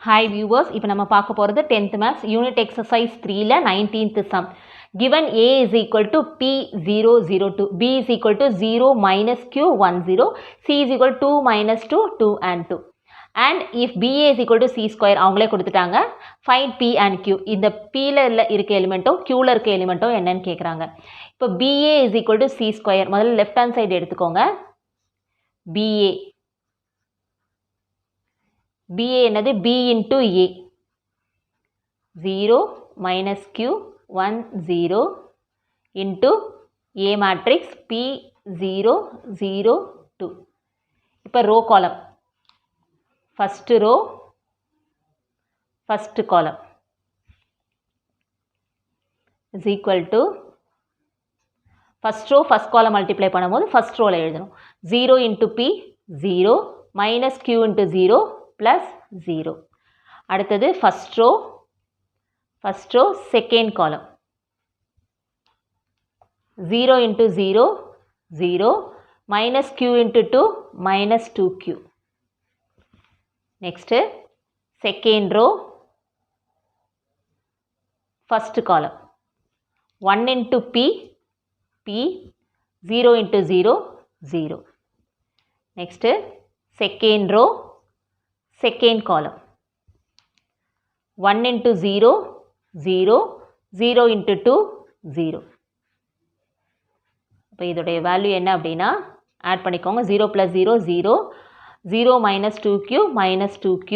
Hi viewers, இப்போ நம்ம பார்க்க போகிறது 10th maths unit exercise 3ல 19th sum. Given A is equal to P002, B is equal to 0 minus Q10, C is equal to 2 minus 2, 2 and 2. And if BA is equal to C square, அவங்களே கொடுத்துட்டாங்க. Find P and Q. இந்த Pல இருக்க எலிமெண்ட்டும் Qல இருக்க எலிமெண்ட்டும் என்னன்னு கேட்குறாங்க. இப்போ BA is equal to C square. முதல்ல left hand side எடுத்துக்கோங்க. BA. BA என்னது B into A 0 minus Q 1 0 into A matrix P 0 0 2 இப்போ row column first row first column is equal to first row first column multiply பண்ணும்போது first rowல எழுதணும் 0 into P 0 minus Q into 0 plus 0. அடுத்தது first row second column 0 into 0 0 minus Q into 2 minus 2Q. Next second row first column 1 into P 0 into 0 0. Next second row second column 1 into 0 0 0 into 2 0. இப்போ இதோடைய value என்ன அப்படின்னா add பண்ணிக்கோங்க 0 plus 0 0 0 minus 2Q minus 2Q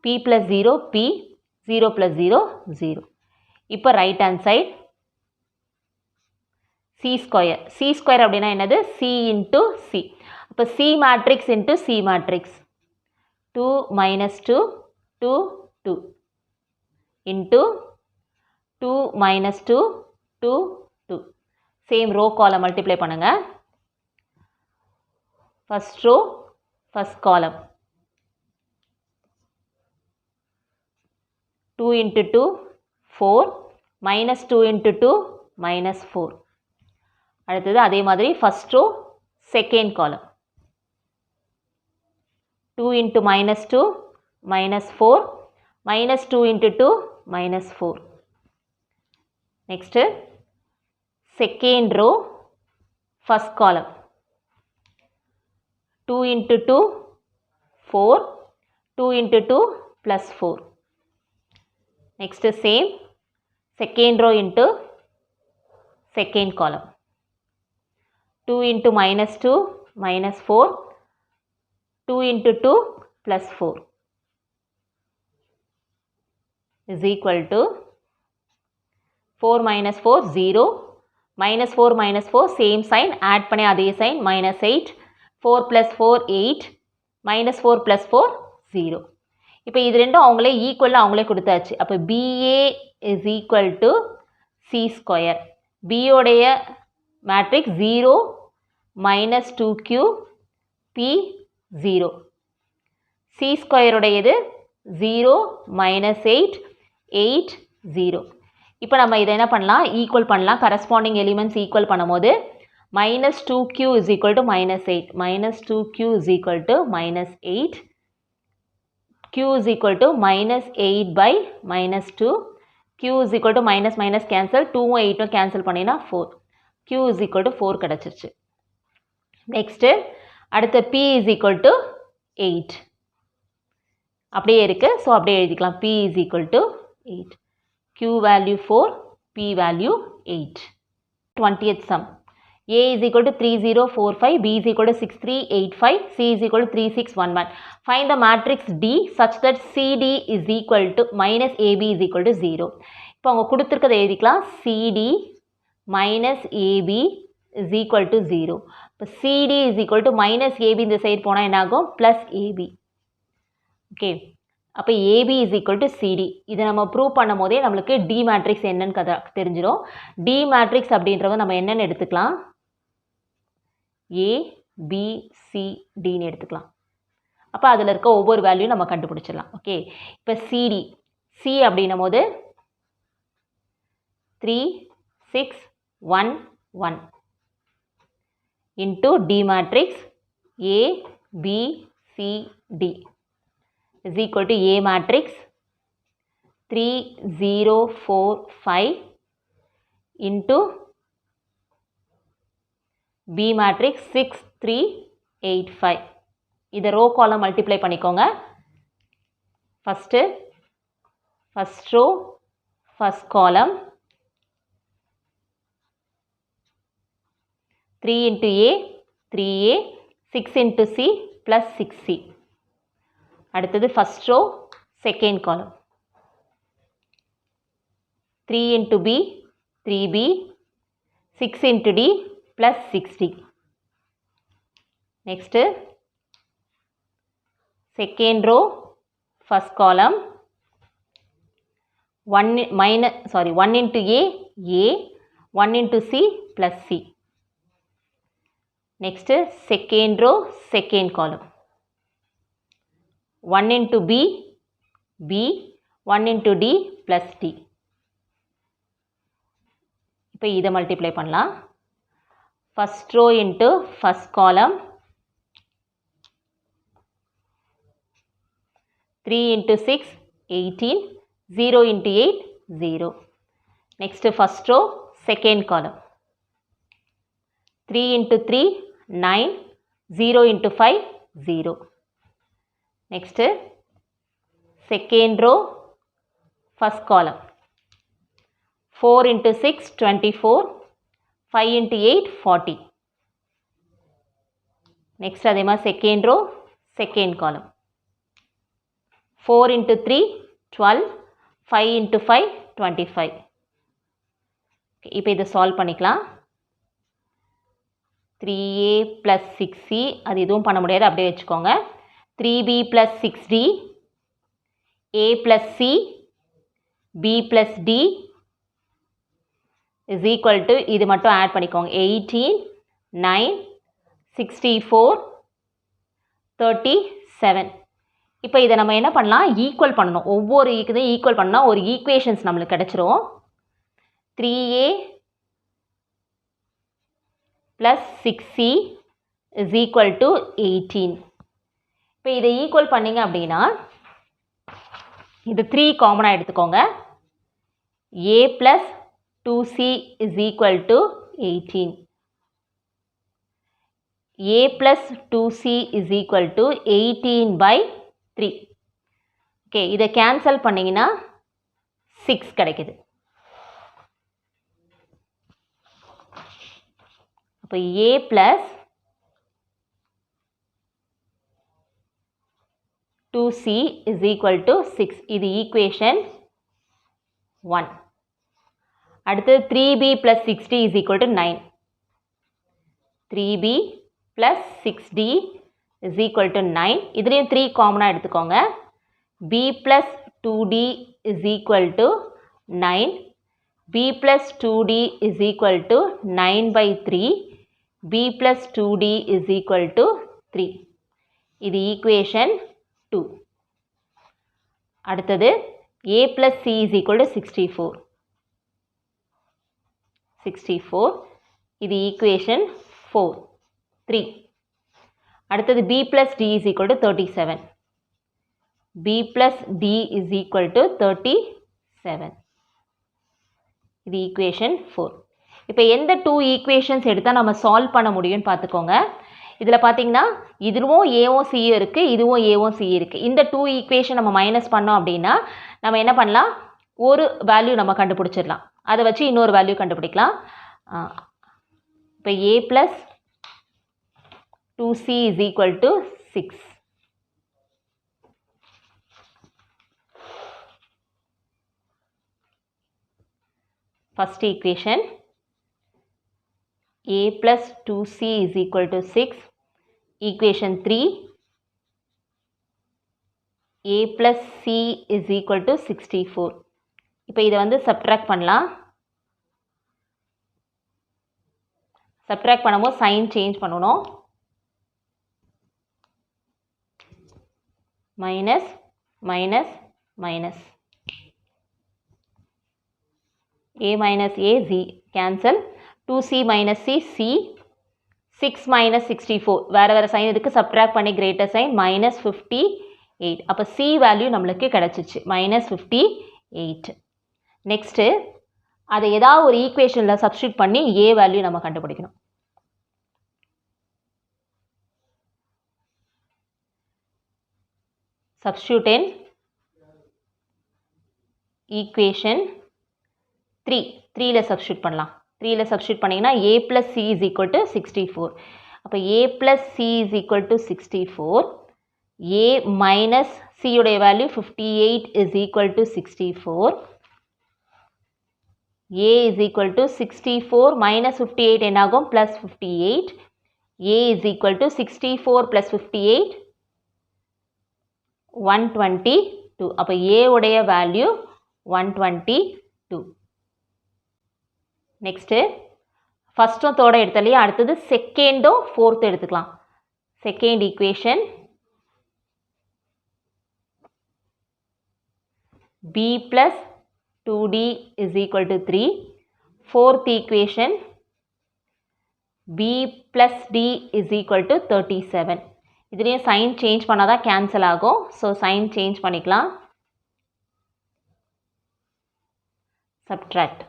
P plus 0 P 0 plus 0 0. இப்போ right hand side C square அப்படின்னா என்னது C into C. அப்போ C matrix into C matrix 2 minus 2 2 2 into 2 minus 2 2 2. Same row column multiply பண்ணுங்க first row first column 2 into 2 4 minus 2 into 2 minus 4. அடுத்தது அதே மாதிரி first row second column 2 into minus 2 minus 4 minus 2 into 2 minus 4. Next second row first column 2 into 2 4 2 into 2 plus 4. Next same second row into second column 2 into minus 2 minus 4 2 into 2 plus 4 is equal to 4 minus 4 0 minus 4 same sign add பண்ணி அதே sign minus 8 4 plus 4 8 minus 4 plus 4 0. இப்போ இது ரெண்டும் அவங்களே ஈக்குவலாக அவங்களே கொடுத்தாச்சு. அப்போ BA is equal to C square. B உடைய matrix 0 minus 2Q P 0 C square உடையது 0 minus 8 8 0. இப்போ நம்ம இதை என்ன பண்ணலாம் ஈக்குவல் பண்ணலாம் கரஸ்பாண்டிங் எலிமெண்ட்ஸ் ஈக்குவல் பண்ணும்போது minus 2Q is equal to minus 8 minus 2Q is equal to minus 8 Q is equal to minus 8 by minus 2 Q is equal to minus minus cancel 2 8 cancel பண்ணினா 4 Q is equal to 4 கிடச்சிருச்சு. Next அடுத்த P is equal to 8 அப்படியே இருக்கு. So அப்படியே எழுதிக்கலாம் P is equal to 8 Q value 4 P value 8. 20th sum A is equal to 3045 B is equal to 6385 C is equal to 3611. Find the matrix D such that CD is equal to minus AB is equal to 0. இப்போ அவங்க கொடுத்துருக்கதை எழுதிக்கலாம் CD minus AB is equal to 0. இப்போ CD is equal to minus AB இந்த side போனால் என்ன ஆகும் plus AB. Okay அப்போ AB is equal to CD. இதை நம்ம ப்ரூவ் பண்ணும் போதே நம்மளுக்கு D மேட்ரிக்ஸ் என்னன்னு தெரிஞ்சிடும். D மேட்ரிக்ஸ் அப்படின்றத நம்ம என்னென்னு எடுத்துக்கலாம் A B C Dன்னு எடுத்துக்கலாம். அப்போ அதில் இருக்க ஒவ்வொரு வேல்யூ நம்ம கண்டுபிடிச்சிடலாம். ஓகே இப்போ CD C அப்படின்னும் போது 3 6 1 1 into D matrix A B C D. is equal to A matrix 3 0 4 5 into B matrix 6 3 8 5. இதை row column multiply பண்ணிக்கோங்க. first row first column 3 into A 3A 6 into C plus 6C. அடுத்தது first row second column 3 into B 3B 6 into D plus 6D. next second row first column 1 into A 1 into C plus C. next second row second column 1 into B 1 into D plus D. இப்போ இதை multiply பண்ணலாம். first row into first column 3 into 6 18 0 into 8 0. next first row second column 3 into 3 9 0 into 5 0. next second row first column 4 into 6 24 5 into 8 40. next அதே மாதிரி second row second column 4 into 3 12 5 into 5 25. இப்போ இதை solve பண்ணிக்கலாம். 3A plus 6C அது எதுவும் பண்ண முடியாது, அப்படியே வச்சுக்கோங்க. 3B plus 6D A plus C B plus D is equal to இது மட்டும் ஆட் பண்ணிக்கோங்க 18 9 64 37. இப்போ இதை நம்ம என்ன பண்ணலாம், ஈக்குவல் பண்ணணும். ஒவ்வொரு இதையும் ஈக்குவல் பண்ணால் ஒரு ஈக்குவேஷன்ஸ் நம்மளுக்கு கிடச்சிரும். 3A plus 6C is equal to 18. இப்போ இதை ஈக்குவல் பண்ணிங்க அப்படின்னா இது 3 காமனாக எடுத்துக்கோங்க. A plus 2C is equal to 18. A plus 2C is equal to 18 by 3. Okay, இதை கேன்சல் பண்ணிங்கன்னா 6 கிடைக்குது. அப்போ A plus 2C is equal to 6. இது ஈக்குவேஷன் 1. அடுத்து 3B plus 6D is equal to 9. 3B plus 6D is equal to 9. இதுலேயும் 3 காமனாக எடுத்துக்கோங்க. B plus 2D is equal to 9. B plus 2D is equal to 9 by 3. B plus 2D is equal to 3. இது equation 2. அடுத்தது A plus C is equal to 64. 64. இது equation 3. அடுத்தது B plus D is equal to 37. B plus D is equal to 37. இது equation 4. இப்போ எந்த 2 equations எடுத்தால் நம்ம solve பண்ண முடியும்னு பார்த்துக்கோங்க. இதில் பார்த்தீங்கன்னா இதுவும் ஏவும் சி இருக்குது, இதுவும் ஏவும் சி இருக்குது. இந்த 2 ஈக்குவேஷன் நம்ம மைனஸ் பண்ணோம் அப்படின்னா நம்ம என்ன பண்ணலாம், ஒரு வேல்யூ நம்ம கண்டுபிடிச்சிடலாம். அதை வச்சு இன்னொரு வேல்யூ கண்டுபிடிக்கலாம். இப்போ A plus 2C is equal to 6. First equation A plus 2C is equal to 6. Equation 3 A plus C is equal to 64. இப்போ இதை வந்து சப்ட்ராக்ட் பண்ணலாம். சப்ட்ராக்ட் பண்ணும்போது சைன் சேஞ்ச் பண்ணணும். Minus minus minus A minus A Z cancel. 2C minus C C. 6 minus 64 வேறு வேறு sign இதுக்கு subtract பண்ணி கிரேட்டர் சைன் minus 50 8. அப்போ C வேல்யூ நம்மளுக்கு கிடச்சிச்சு -58. நெக்ஸ்ட்டு அதை ஏதாவது ஒரு ஈக்குவேஷனில் சப்ஸ்டியூட் பண்ணி A வேல்யூ நம்ம கண்டுபிடிக்கணும். Substitute in equation 3. 3ல substitute பண்ணலாம். 3ல substitute பண்ணிங்கன்னா A plus C is equal to 64. அப்போ A plus C is equal to 64. A minus C உடைய value 58 is equal to 64. A is equal to 64 minus 58 என்னாகும் plus 58. A is equal to 64 plus 58 122. அப்போ A உடைய value 122. Next ஃபஸ்ட்டும் தோட எடுத்தலையே அடுத்தது செகண்டும் ஃபோர்த்தும் எடுத்துக்கலாம். Second equation B plus 2D is equal to 3. Fourth equation B plus D is equal to 37. இதுலேயும் sign change பண்ணால் தான் cancel ஆகும். ஸோ சைன் சேஞ்ச் பண்ணிக்கலாம். Subtract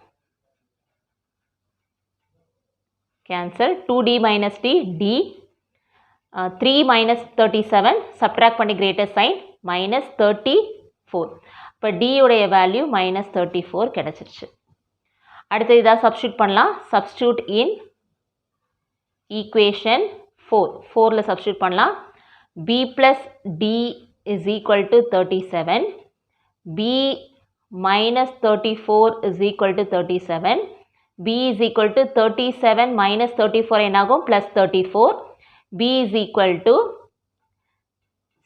cancel 2D minus D D 3 minus 37 subtract பண்ணி greater sign -34. இப்போ D உடைய value -34 கிடச்சிருச்சு. அடுத்து இதாக சப்ஸ்டியூட் பண்ணலாம். சப்ஸ்டியூட் இன் ஈக்குவேஷன் 4ல சப்ஸ்டியூட் பண்ணலாம். B plus D is equal to 37. B minus 34 is equal to 37. B is equal to 37 minus 34 என்னாகும் plus 34. B is equal to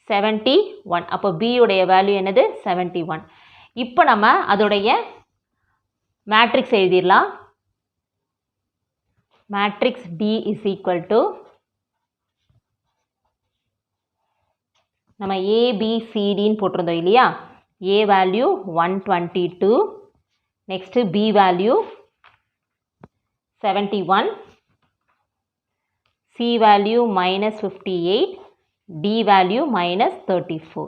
71. அப்போ B உடைய வேல்யூ என்னது 71. இப்போ நம்ம அதோடைய மேட்ரிக்ஸ் எழுதிடலாம். Matrix D is equal to நம்ம ABCDன்னு போட்டிருந்தோம் இல்லையா. A value 122. Next B value 71. C value -58. D value -34.